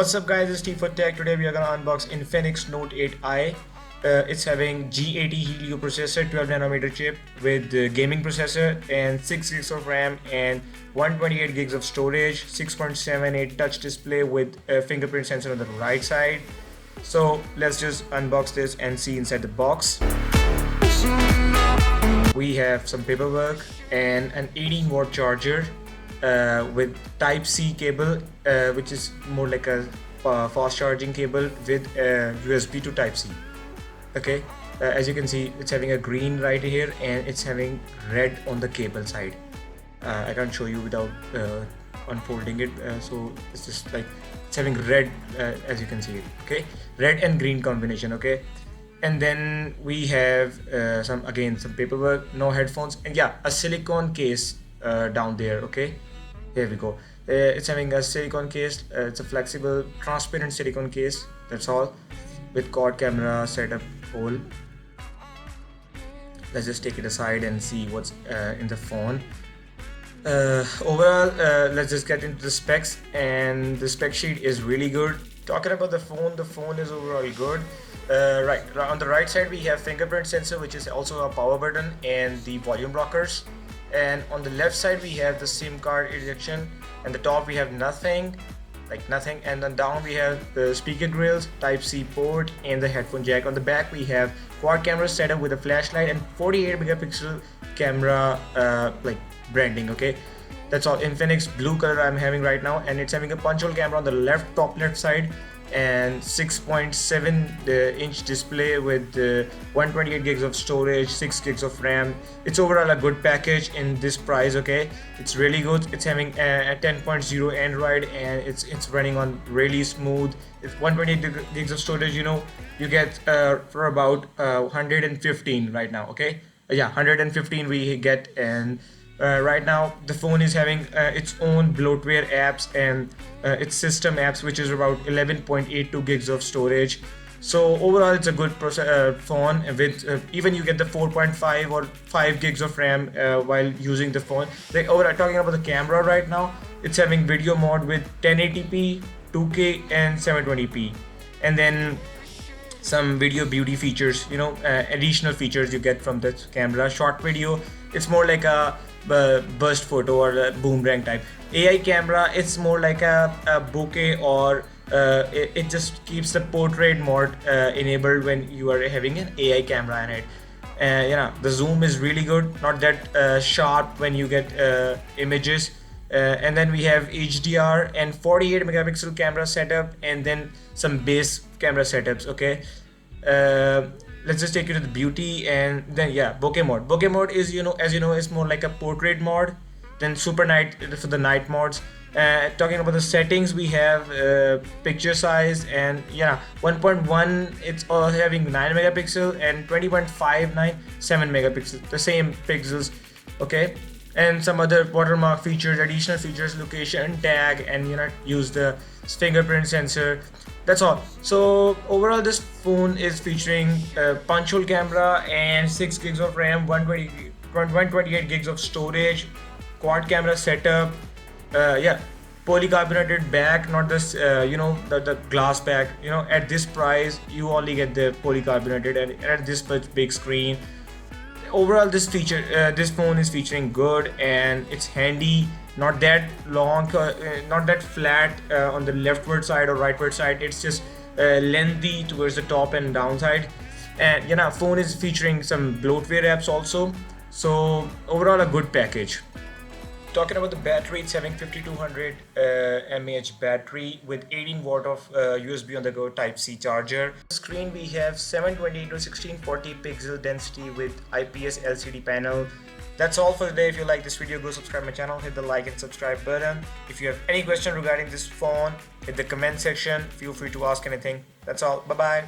What's up guys, it's Steve for Tech. Today we are gonna unbox Infinix Note 8i. It's having G80 HELIO processor, 12nm chip with gaming processor and 6 gigs of RAM and 128 gigs of storage, 6.78 touch display with a fingerprint sensor on the right side. So let's just unbox this and see inside the box. We have some paperwork and an 18-watt charger with Type-C cable, which is more like a fast charging cable with USB to Type-C. Okay, as you can see, it's having a green right here and it's having red on the cable side. I can't show you without unfolding it, so it's just like it's having red, as you can see it. Okay, red and green combination. Okay, and then we have some paperwork, no headphones, and yeah, a silicone case down there. Okay, here we go. It's having a silicone case. It's a flexible transparent silicone case, that's all, with quad camera setup hole. Let's just take it aside and see what's in the phone. Overall, let's just get into the specs, and the spec sheet is really good. Talking about the phone is overall good. Right on the right side we have fingerprint sensor, which is also a power button, and the volume blockers. And on the left side we have the SIM card ejection, and the top we have nothing, and then down we have the speaker grills, Type-C port, and the headphone jack. On the back we have quad camera setup with a flashlight and 48 megapixel camera branding. Okay, that's all. Infinix blue color I'm having right now, and it's having a punch hole camera on the top left side and 6.7 inch display with 128 gigs of storage, 6 gigs of RAM. It's overall a good package in this price. Okay, it's really good. It's having a 10.0 Android and it's running on really smooth. It's 128 gigs of storage, you get for about 115 right now. Okay, yeah, 115 we get. And right now the phone is having its own bloatware apps and its system apps, which is about 11.82 gigs of storage. So overall it's a good phone with even you get the 4.5 or 5 gigs of RAM while using the phone. Talking about the camera right now, it's having video mode with 1080p, 2K and 720p, and then some video beauty features, additional features you get from this camera. Short video, it's more like a burst photo or a boomerang type. AI camera, it's more like a bokeh, or it just keeps the portrait mode enabled when you are having an AI camera in it. The zoom is really good, not that sharp when you get images. And then we have HDR and 48 megapixel camera setup, and then some base camera setups. Okay, let's just take you to the beauty, and then bokeh mode. Bokeh mode is, as you know, is more like a portrait mode. Then super night for the night modes. Talking about the settings, we have picture size, and 1.1 it's having 9 megapixel and 20.59 7 megapixels, the same pixels. Okay, and some other watermark features, additional features, location tag, and use the fingerprint sensor. That's all. So overall this phone is featuring punch hole camera and 6 gigs of RAM, 128 gigs of storage, quad camera setup, polycarbonated back, not this the glass back. At this price you only get the polycarbonated and at this big screen. Overall this phone is featuring good, and it's handy, not that long, not that flat on the leftward side or rightward side. It's just lengthy towards the top and downside. And phone is featuring some bloatware apps also. So overall a good package. Talking about the battery, it's having 5200 mAh battery with 18 watt of USB on the go Type-C charger. Screen, we have 720 to 1640 pixel density with IPS LCD panel. That's all for today. If you like this video, go subscribe my channel, hit the like and subscribe button. If you have any question regarding this phone, hit the comment section. Feel free to ask anything. That's all. Bye bye.